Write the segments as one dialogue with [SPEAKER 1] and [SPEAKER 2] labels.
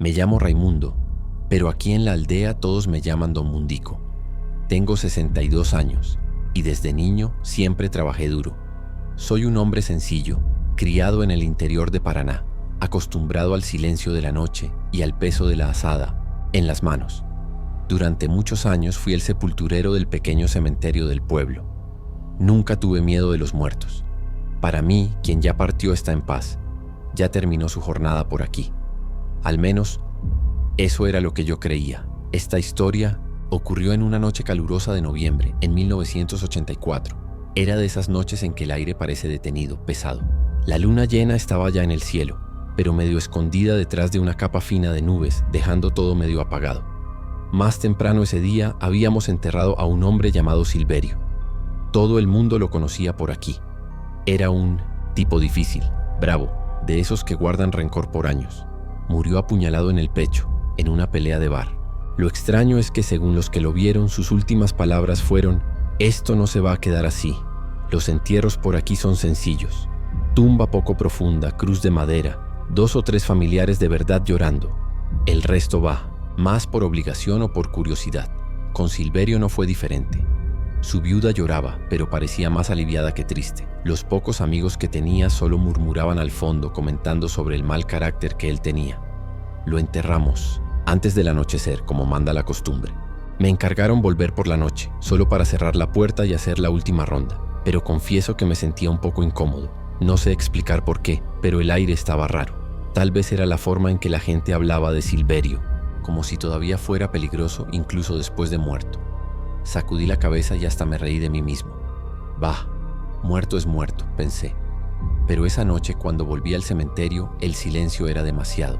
[SPEAKER 1] Me llamo Raimundo, pero aquí en la aldea todos me llaman Don Mundico. Tengo 62 años y desde niño siempre trabajé duro. Soy un hombre sencillo, criado en el interior de Paraná, acostumbrado al silencio de la noche y al peso de la azada en las manos. Durante muchos años fui el sepulturero del pequeño cementerio del pueblo. Nunca tuve miedo de los muertos. Para mí, quien ya partió está en paz. Ya terminó su jornada por aquí. Al menos, eso era lo que yo creía. Esta historia ocurrió en una noche calurosa de noviembre, en 1984. Era de esas noches en que el aire parece detenido, pesado. La luna llena estaba ya en el cielo, pero medio escondida detrás de una capa fina de nubes, dejando todo medio apagado. Más temprano ese día habíamos enterrado a un hombre llamado Silverio. Todo el mundo lo conocía por aquí. Era un tipo difícil, bravo, de esos que guardan rencor por años. Murió apuñalado en el pecho, en una pelea de bar. Lo extraño es que según los que lo vieron, sus últimas palabras fueron: «Esto no se va a quedar así. Los entierros por aquí son sencillos. Tumba poco profunda, cruz de madera, 2 o 3 familiares de verdad llorando. El resto va, más por obligación o por curiosidad». Con Silverio no fue diferente. Su viuda lloraba, pero parecía más aliviada que triste. Los pocos amigos que tenía solo murmuraban al fondo, comentando sobre el mal carácter que él tenía. Lo enterramos antes del anochecer, como manda la costumbre. Me encargaron volver por la noche, solo para cerrar la puerta y hacer la última ronda, pero confieso que me sentía un poco incómodo. No sé explicar por qué, pero el aire estaba raro. Tal vez era la forma en que la gente hablaba de Silverio, como si todavía fuera peligroso incluso después de muerto. Sacudí la cabeza y hasta me reí de mí mismo. Bah, muerto es muerto, pensé. Pero esa noche, cuando volví al cementerio, el silencio era demasiado.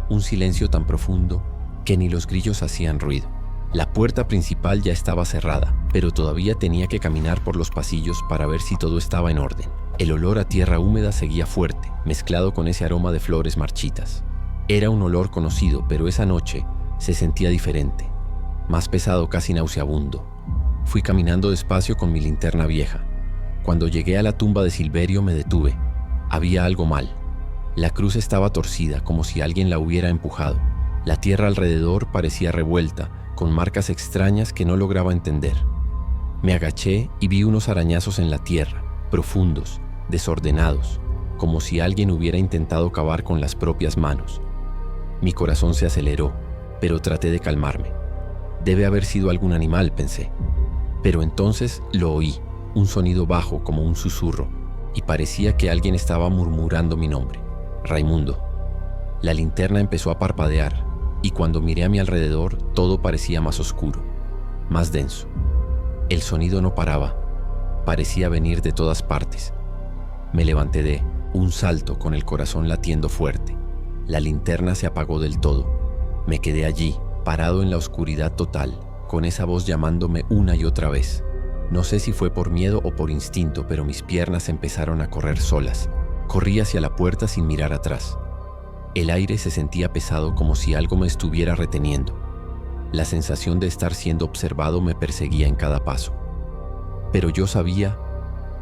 [SPEAKER 1] Un silencio tan profundo que ni los grillos hacían ruido. La puerta principal ya estaba cerrada, pero todavía tenía que caminar por los pasillos para ver si todo estaba en orden. El olor a tierra húmeda seguía fuerte, mezclado con ese aroma de flores marchitas. Era un olor conocido, pero esa noche se sentía diferente. Más pesado, casi nauseabundo. Fui caminando despacio con mi linterna vieja. Cuando llegué a la tumba de Silverio me detuve. Había algo mal. La cruz estaba torcida, como si alguien la hubiera empujado. La tierra alrededor parecía revuelta, con marcas extrañas que no lograba entender. Me agaché y vi unos arañazos en la tierra, profundos, desordenados, como si alguien hubiera intentado cavar con las propias manos. Mi corazón se aceleró, pero traté de calmarme. Debe haber sido algún animal, pensé. Pero entonces lo oí, un sonido bajo como un susurro, y parecía que alguien estaba murmurando mi nombre: Raimundo. La linterna empezó a parpadear, y cuando miré a mi alrededor, todo parecía más oscuro, más denso. El sonido no paraba, parecía venir de todas partes. Me levanté de un salto con el corazón latiendo fuerte. La linterna se apagó del todo. Me quedé allí, parado en la oscuridad total, con esa voz llamándome una y otra vez. No sé si fue por miedo o por instinto, pero mis piernas empezaron a correr solas. Corrí hacia la puerta sin mirar atrás. El aire se sentía pesado, como si algo me estuviera reteniendo. La sensación de estar siendo observado me perseguía en cada paso. Pero yo sabía,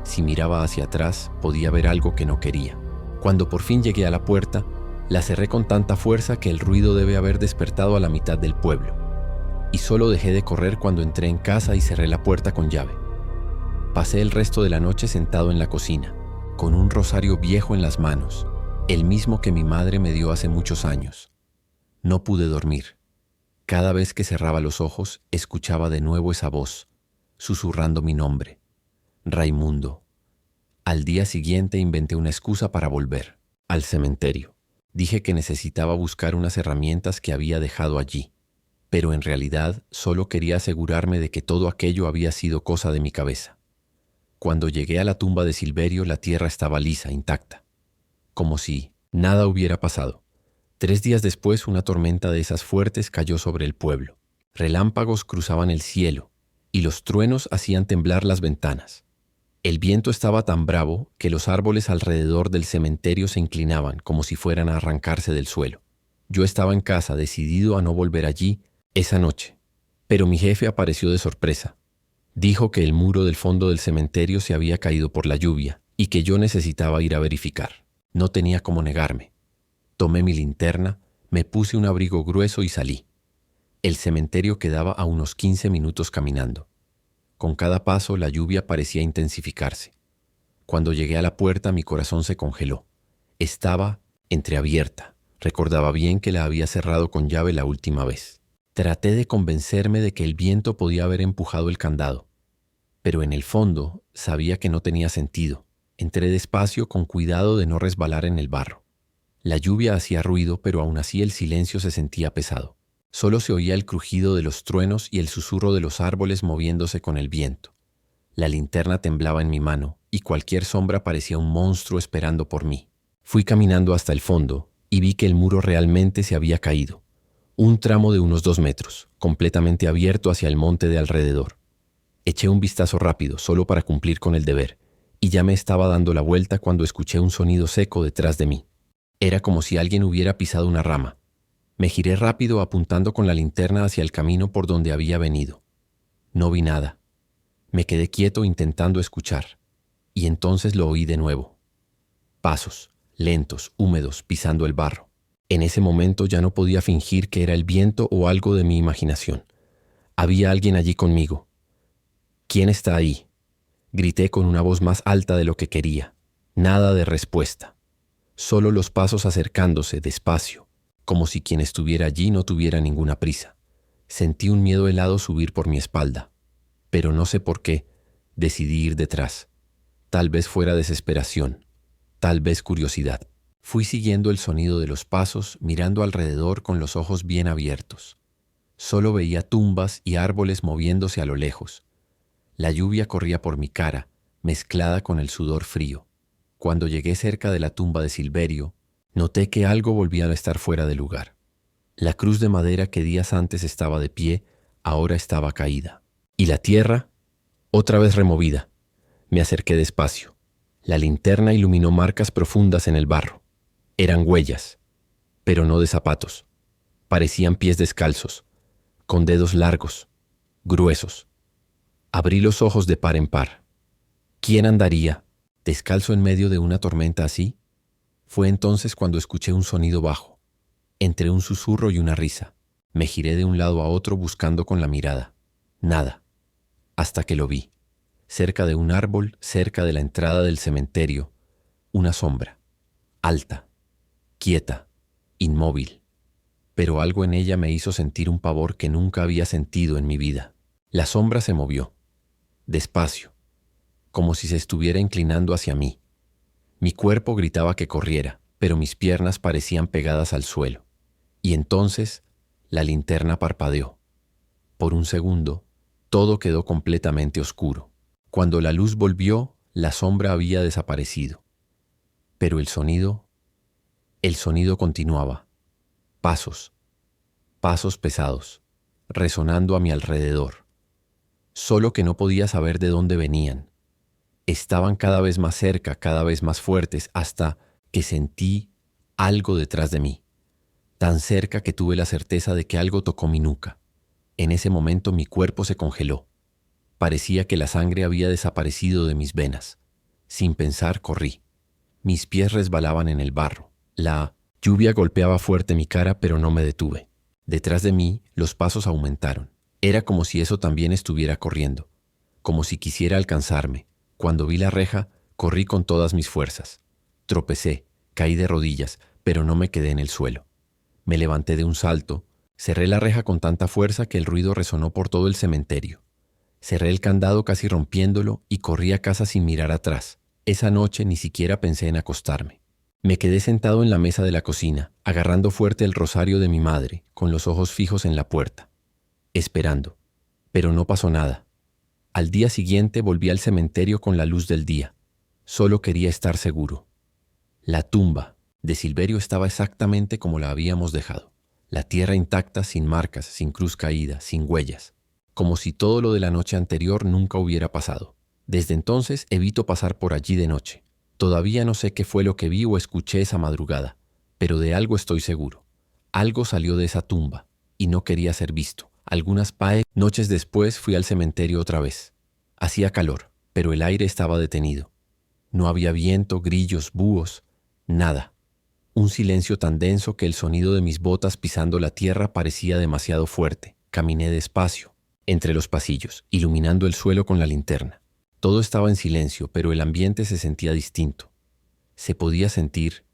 [SPEAKER 1] si miraba hacia atrás, podía ver algo que no quería. Cuando por fin llegué a la puerta, la cerré con tanta fuerza que el ruido debe haber despertado a la mitad del pueblo. Y solo dejé de correr cuando entré en casa y cerré la puerta con llave. Pasé el resto de la noche sentado en la cocina, con un rosario viejo en las manos, el mismo que mi madre me dio hace muchos años. No pude dormir. Cada vez que cerraba los ojos, escuchaba de nuevo esa voz, susurrando mi nombre: Raimundo. Al día siguiente inventé una excusa para volver al cementerio. Dije que necesitaba buscar unas herramientas que había dejado allí, pero en realidad solo quería asegurarme de que todo aquello había sido cosa de mi cabeza. Cuando llegué a la tumba de Silverio, la tierra estaba lisa, intacta, como si nada hubiera pasado. 3 días después, una tormenta de esas fuertes cayó sobre el pueblo. Relámpagos cruzaban el cielo y los truenos hacían temblar las ventanas. El viento estaba tan bravo que los árboles alrededor del cementerio se inclinaban como si fueran a arrancarse del suelo. Yo estaba en casa, decidido a no volver allí esa noche, pero mi jefe apareció de sorpresa. Dijo que el muro del fondo del cementerio se había caído por la lluvia y que yo necesitaba ir a verificar. No tenía cómo negarme. Tomé mi linterna, Me puse un abrigo grueso y salí. El cementerio quedaba a unos 15 minutos caminando. Con cada paso la lluvia parecía intensificarse. Cuando llegué a la puerta mi corazón se congeló. Estaba entreabierta. Recordaba bien que la había cerrado con llave la última vez. Traté de convencerme de que el viento podía haber empujado el candado, pero en el fondo sabía que no tenía sentido. Entré despacio con cuidado de no resbalar en el barro. La lluvia hacía ruido, pero aún así el silencio se sentía pesado. Solo se oía el crujido de los truenos y el susurro de los árboles moviéndose con el viento. La linterna temblaba en mi mano y cualquier sombra parecía un monstruo esperando por mí. Fui caminando hasta el fondo y vi que el muro realmente se había caído. Un tramo de unos 2 metros, completamente abierto hacia el monte de alrededor. Eché un vistazo rápido, solo para cumplir con el deber, y ya me estaba dando la vuelta cuando escuché un sonido seco detrás de mí. Era como si alguien hubiera pisado una rama. Me giré rápido apuntando con la linterna hacia el camino por donde había venido. No vi nada. Me quedé quieto intentando escuchar, y entonces lo oí de nuevo. Pasos, lentos, húmedos, pisando el barro. En ese momento ya no podía fingir que era el viento o algo de mi imaginación. Había alguien allí conmigo. ¿Quién está ahí?, grité con una voz más alta de lo que quería. Nada de respuesta. Solo los pasos acercándose despacio, como si quien estuviera allí no tuviera ninguna prisa. Sentí un miedo helado subir por mi espalda, pero no sé por qué decidí ir detrás. Tal vez fuera desesperación, tal vez curiosidad. Fui siguiendo el sonido de los pasos, mirando alrededor con los ojos bien abiertos. Solo veía tumbas y árboles moviéndose a lo lejos. La lluvia corría por mi cara, mezclada con el sudor frío. Cuando llegué cerca de la tumba de Silverio, noté que algo volvía a estar fuera de lugar. La cruz de madera que días antes estaba de pie, ahora estaba caída. Y la tierra, otra vez removida. Me acerqué despacio. La linterna iluminó marcas profundas en el barro. Eran huellas, pero no de zapatos. Parecían pies descalzos, con dedos largos, gruesos. Abrí los ojos de par en par. ¿Quién andaría descalzo en medio de una tormenta así? Fue entonces cuando escuché un sonido bajo, entre un susurro y una risa. Me giré de un lado a otro buscando con la mirada. Nada, hasta que lo vi. Cerca de un árbol, cerca de la entrada del cementerio, una sombra, alta, quieta, inmóvil. Pero algo en ella me hizo sentir un pavor que nunca había sentido en mi vida. La sombra se movió, despacio, como si se estuviera inclinando hacia mí. Mi cuerpo gritaba que corriera, pero mis piernas parecían pegadas al suelo. Y entonces la linterna parpadeó. Por un segundo, todo quedó completamente oscuro. Cuando la luz volvió, la sombra había desaparecido. Pero el sonido continuaba. Pasos, pasos pesados, resonando a mi alrededor. Solo que no podía saber de dónde venían. Estaban cada vez más cerca, cada vez más fuertes, hasta que sentí algo detrás de mí. Tan cerca que tuve la certeza de que algo tocó mi nuca. En ese momento mi cuerpo se congeló. Parecía que la sangre había desaparecido de mis venas. Sin pensar, corrí. Mis pies resbalaban en el barro. La lluvia golpeaba fuerte mi cara, pero no me detuve. Detrás de mí, los pasos aumentaron. Era como si eso también estuviera corriendo, como si quisiera alcanzarme. Cuando vi la reja, corrí con todas mis fuerzas. Tropecé, caí de rodillas, pero no me quedé en el suelo. Me levanté de un salto, cerré la reja con tanta fuerza que el ruido resonó por todo el cementerio. Cerré el candado casi rompiéndolo y corrí a casa sin mirar atrás. Esa noche ni siquiera pensé en acostarme. Me quedé sentado en la mesa de la cocina, agarrando fuerte el rosario de mi madre, con los ojos fijos en la puerta, esperando. Pero no pasó nada. Al día siguiente volví al cementerio con la luz del día. Solo quería estar seguro. La tumba de Silverio estaba exactamente como la habíamos dejado. La tierra intacta, sin marcas, sin cruz caída, sin huellas. Como si todo lo de la noche anterior nunca hubiera pasado. Desde entonces evito pasar por allí de noche. Todavía no sé qué fue lo que vi o escuché esa madrugada, pero de algo estoy seguro. Algo salió de esa tumba y no quería ser visto. Algunas noches después fui al cementerio otra vez. Hacía calor, pero el aire estaba detenido. No había viento, grillos, búhos, nada. Un silencio tan denso que el sonido de mis botas pisando la tierra parecía demasiado fuerte. Caminé despacio, entre los pasillos, iluminando el suelo con la linterna. Todo estaba en silencio, pero el ambiente se sentía distinto. Se podía sentir.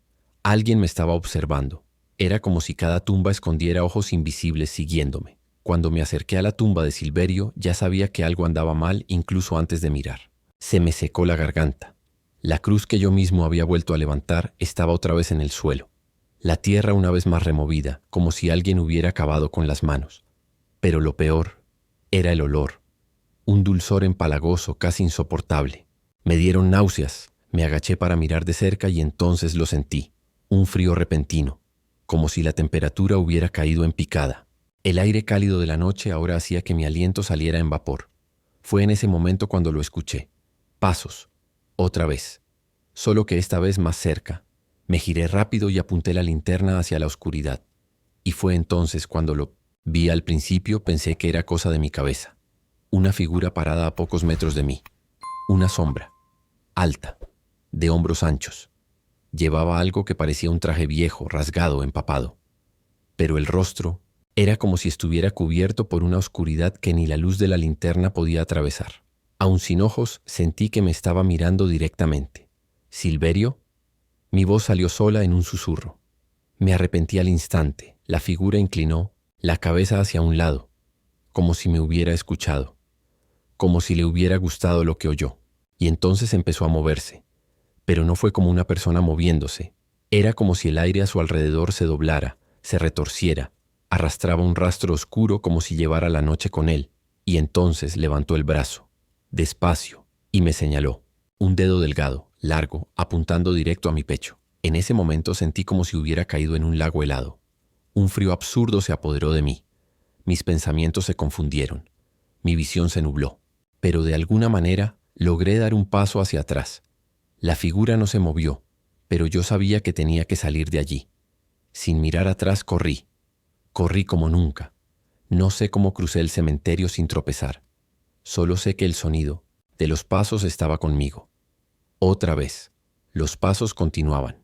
[SPEAKER 1] Alguien me estaba observando. Era como si cada tumba escondiera ojos invisibles siguiéndome. Cuando me acerqué a la tumba de Silverio, ya sabía que algo andaba mal incluso antes de mirar. Se me secó la garganta. La cruz que yo mismo había vuelto a levantar estaba otra vez en el suelo. La tierra una vez más removida, como si alguien hubiera cavado con las manos. Pero lo peor era el olor. Un dulzor empalagoso, casi insoportable. Me dieron náuseas. Me agaché para mirar de cerca y entonces lo sentí. Un frío repentino, como si la temperatura hubiera caído en picada. El aire cálido de la noche ahora hacía que mi aliento saliera en vapor. Fue en ese momento cuando lo escuché. Pasos. Otra vez. Solo que esta vez más cerca. Me giré rápido y apunté la linterna hacia la oscuridad. Y fue entonces cuando lo vi. Al principio pensé que era cosa de mi cabeza. Una figura parada a pocos metros de mí. Una sombra. Alta. De hombros anchos. Llevaba algo que parecía un traje viejo, rasgado, empapado. Pero el rostro era como si estuviera cubierto por una oscuridad que ni la luz de la linterna podía atravesar. Aun sin ojos, sentí que me estaba mirando directamente. ¿Silverio? Mi voz salió sola en un susurro. Me arrepentí al instante. La figura inclinó la cabeza hacia un lado, como si me hubiera escuchado, como si le hubiera gustado lo que oyó. Y entonces empezó a moverse. Pero no fue como una persona moviéndose. Era como si el aire a su alrededor se doblara, se retorciera, arrastraba un rastro oscuro como si llevara la noche con él. Y entonces levantó el brazo, despacio, y me señaló. Un dedo delgado, largo, apuntando directo a mi pecho. En ese momento sentí como si hubiera caído en un lago helado. Un frío absurdo se apoderó de mí. Mis pensamientos se confundieron. Mi visión se nubló. Pero de alguna manera logré dar un paso hacia atrás. La figura no se movió, pero yo sabía que tenía que salir de allí. Sin mirar atrás corrí. Corrí como nunca. No sé cómo crucé el cementerio sin tropezar. Solo sé que el sonido de los pasos estaba conmigo. Otra vez. Los pasos continuaban.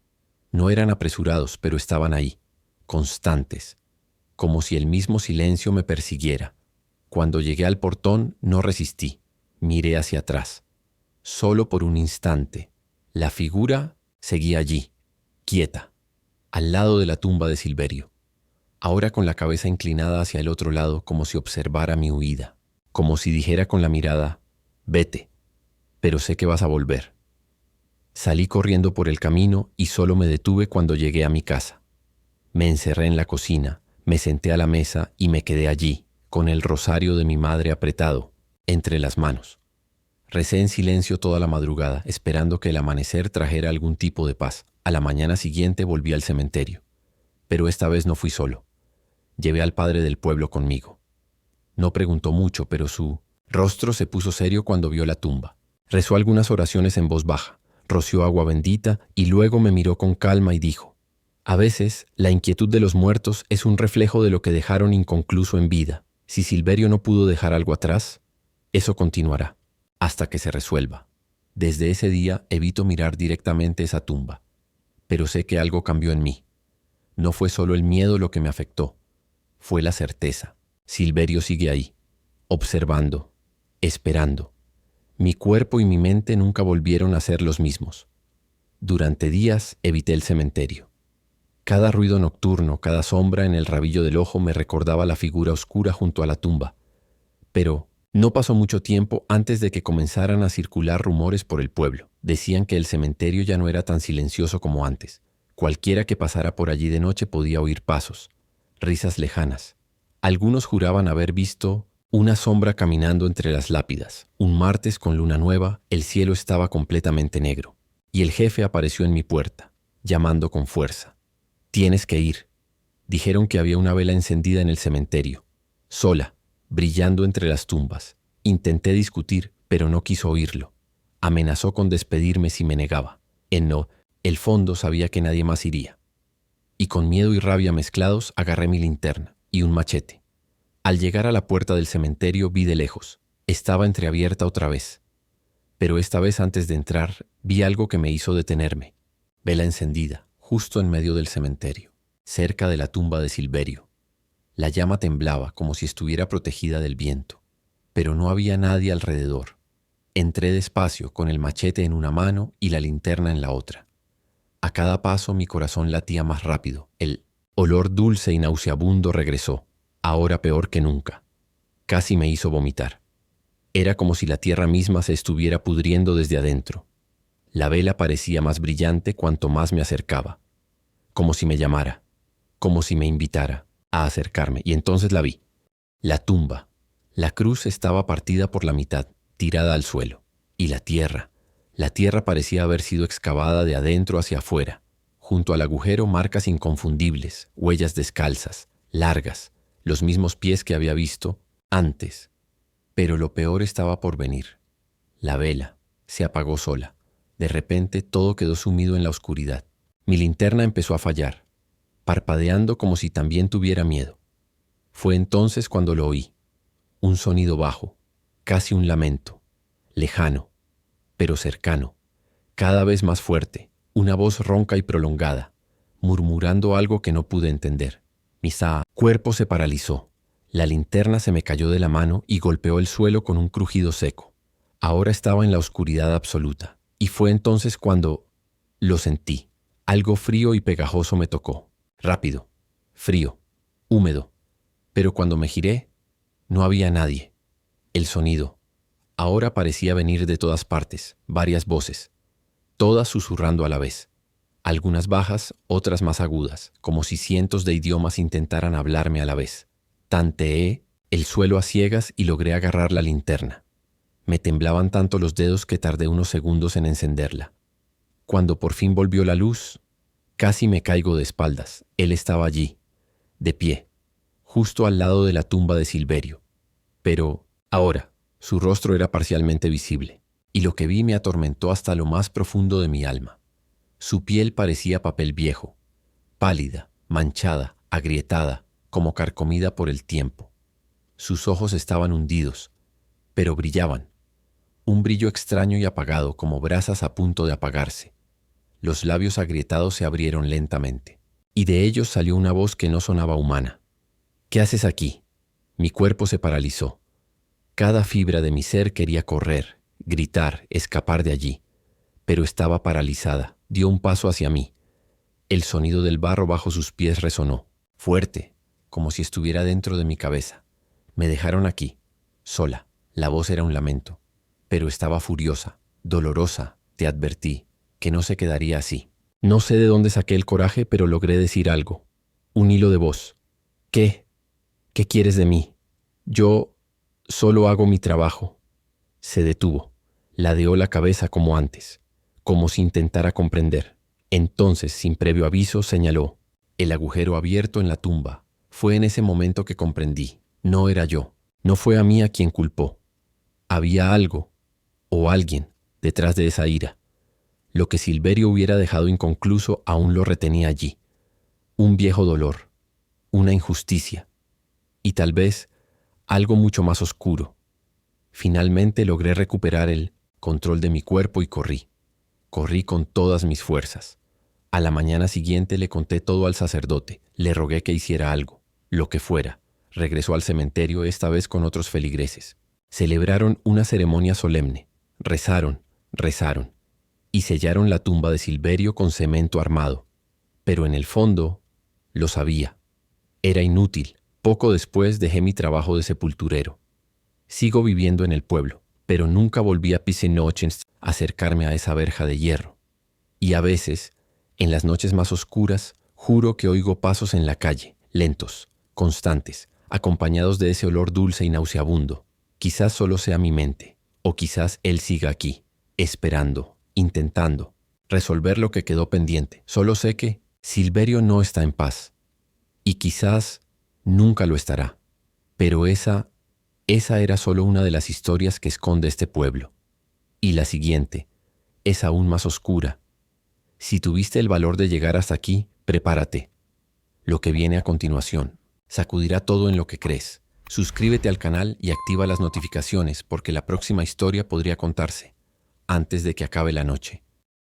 [SPEAKER 1] No eran apresurados, pero estaban ahí, constantes, como si el mismo silencio me persiguiera. Cuando llegué al portón, no resistí. Miré hacia atrás. Solo por un instante. La figura seguía allí, quieta, al lado de la tumba de Silverio. Ahora con la cabeza inclinada hacia el otro lado, como si observara mi huida. Como si dijera con la mirada, vete, pero sé que vas a volver. Salí corriendo por el camino y solo me detuve cuando llegué a mi casa. Me encerré en la cocina, me senté a la mesa y me quedé allí, con el rosario de mi madre apretado, entre las manos. Recé en silencio toda la madrugada, esperando que el amanecer trajera algún tipo de paz. A la mañana siguiente volví al cementerio. Pero esta vez no fui solo. Llevé al padre del pueblo conmigo. No preguntó mucho, pero su rostro se puso serio cuando vio la tumba. Rezó algunas oraciones en voz baja, roció agua bendita y luego me miró con calma y dijo: a veces, la inquietud de los muertos es un reflejo de lo que dejaron inconcluso en vida. Si Silverio no pudo dejar algo atrás, eso continuará, hasta que se resuelva. Desde ese día evito mirar directamente esa tumba, pero sé que algo cambió en mí. No fue solo el miedo lo que me afectó, fue la certeza. Silverio sigue ahí, observando, esperando. Mi cuerpo y mi mente nunca volvieron a ser los mismos. Durante días evité el cementerio. Cada ruido nocturno, cada sombra en el rabillo del ojo me recordaba la figura oscura junto a la tumba. Pero no pasó mucho tiempo antes de que comenzaran a circular rumores por el pueblo. Decían que el cementerio ya no era tan silencioso como antes. Cualquiera que pasara por allí de noche podía oír pasos, risas lejanas. Algunos juraban haber visto una sombra caminando entre las lápidas. Un martes con luna nueva, el cielo estaba completamente negro. Y el jefe apareció en mi puerta, llamando con fuerza. «Tienes que ir». Dijeron que había una vela encendida en el cementerio, sola, brillando entre las tumbas. Intenté discutir, pero no quiso oírlo. Amenazó con despedirme si me negaba. En el fondo sabía que nadie más iría. Y con miedo y rabia mezclados agarré mi linterna y un machete. Al llegar a la puerta del cementerio vi de lejos. Estaba entreabierta otra vez. Pero esta vez antes de entrar vi algo que me hizo detenerme. Vela encendida, justo en medio del cementerio, cerca de la tumba de Silverio. La llama temblaba como si estuviera protegida del viento, pero no había nadie alrededor. Entré despacio con el machete en una mano y la linterna en la otra. A cada paso mi corazón latía más rápido. El olor dulce y nauseabundo regresó, ahora peor que nunca. Casi me hizo vomitar. Era como si la tierra misma se estuviera pudriendo desde adentro. La vela parecía más brillante cuanto más me acercaba, como si me llamara, como si me invitara a acercarme, y entonces la vi. La tumba, la cruz estaba partida por la mitad, tirada al suelo, y la tierra parecía haber sido excavada de adentro hacia afuera. Junto al agujero marcas inconfundibles, huellas descalzas, largas, los mismos pies que había visto antes. Pero lo peor estaba por venir. La vela se apagó sola. De repente todo quedó sumido en la oscuridad. Mi linterna empezó a fallar, parpadeando como si también tuviera miedo. Fue entonces cuando lo oí. Un sonido bajo, casi un lamento, lejano, pero cercano, cada vez más fuerte, una voz ronca y prolongada, murmurando algo que no pude entender. Mi cuerpo se paralizó. La linterna se me cayó de la mano y golpeó el suelo con un crujido seco. Ahora estaba en la oscuridad absoluta, y fue entonces cuando lo sentí. Algo frío y pegajoso me tocó. Rápido, frío, húmedo. Pero cuando me giré, no había nadie. El sonido ahora parecía venir de todas partes, varias voces, todas susurrando a la vez. Algunas bajas, otras más agudas, como si cientos de idiomas intentaran hablarme a la vez. Tanteé el suelo a ciegas y logré agarrar la linterna. Me temblaban tanto los dedos que tardé unos segundos en encenderla. Cuando por fin volvió la luz, casi me caigo de espaldas. Él estaba allí, de pie, justo al lado de la tumba de Silverio. Pero ahora, su rostro era parcialmente visible, y lo que vi me atormentó hasta lo más profundo de mi alma. Su piel parecía papel viejo, pálida, manchada, agrietada, como carcomida por el tiempo. Sus ojos estaban hundidos, pero brillaban. Un brillo extraño y apagado, como brasas a punto de apagarse. Los labios agrietados se abrieron lentamente, y de ellos salió una voz que no sonaba humana. «¿Qué haces aquí?» Mi cuerpo se paralizó. Cada fibra de mi ser quería correr, gritar, escapar de allí, pero estaba paralizada. Dio un paso hacia mí. El sonido del barro bajo sus pies resonó, fuerte, como si estuviera dentro de mi cabeza. Me dejaron aquí, sola. La voz era un lamento, pero estaba furiosa, dolorosa. Te advertí que no se quedaría así. No sé de dónde saqué el coraje, pero logré decir algo. Un hilo de voz. ¿Qué? ¿Qué quieres de mí? Yo solo hago mi trabajo. Se detuvo. Ladeó la cabeza como antes, como si intentara comprender. Entonces, sin previo aviso, señaló el agujero abierto en la tumba. Fue en ese momento que comprendí. No era yo. No fue a mí a quien culpó. Había algo, o alguien, detrás de esa ira. Lo que Silverio hubiera dejado inconcluso aún lo retenía allí. Un viejo dolor, una injusticia, y tal vez algo mucho más oscuro. Finalmente logré recuperar el control de mi cuerpo y corrí. Corrí con todas mis fuerzas. A la mañana siguiente le conté todo al sacerdote. Le rogué que hiciera algo, lo que fuera. Regresó al cementerio, esta vez con otros feligreses. Celebraron una ceremonia solemne. Rezaron, y sellaron la tumba de Silverio con cemento armado. Pero en el fondo, lo sabía. Era inútil. Poco después dejé mi trabajo de sepulturero. Sigo viviendo en el pueblo, pero nunca volví a Pisenochens a acercarme a esa verja de hierro. Y a veces, en las noches más oscuras, juro que oigo pasos en la calle, lentos, constantes, acompañados de ese olor dulce y nauseabundo. Quizás solo sea mi mente, o quizás él siga aquí, esperando, intentando, resolver lo que quedó pendiente. Solo sé que Silverio no está en paz, y quizás nunca lo estará. Pero esa era solo una de las historias que esconde este pueblo. Y la siguiente es aún más oscura. Si tuviste el valor de llegar hasta aquí, prepárate. Lo que viene a continuación sacudirá todo en lo que crees. Suscríbete al canal y activa las notificaciones porque la próxima historia podría contarse antes de que acabe la noche.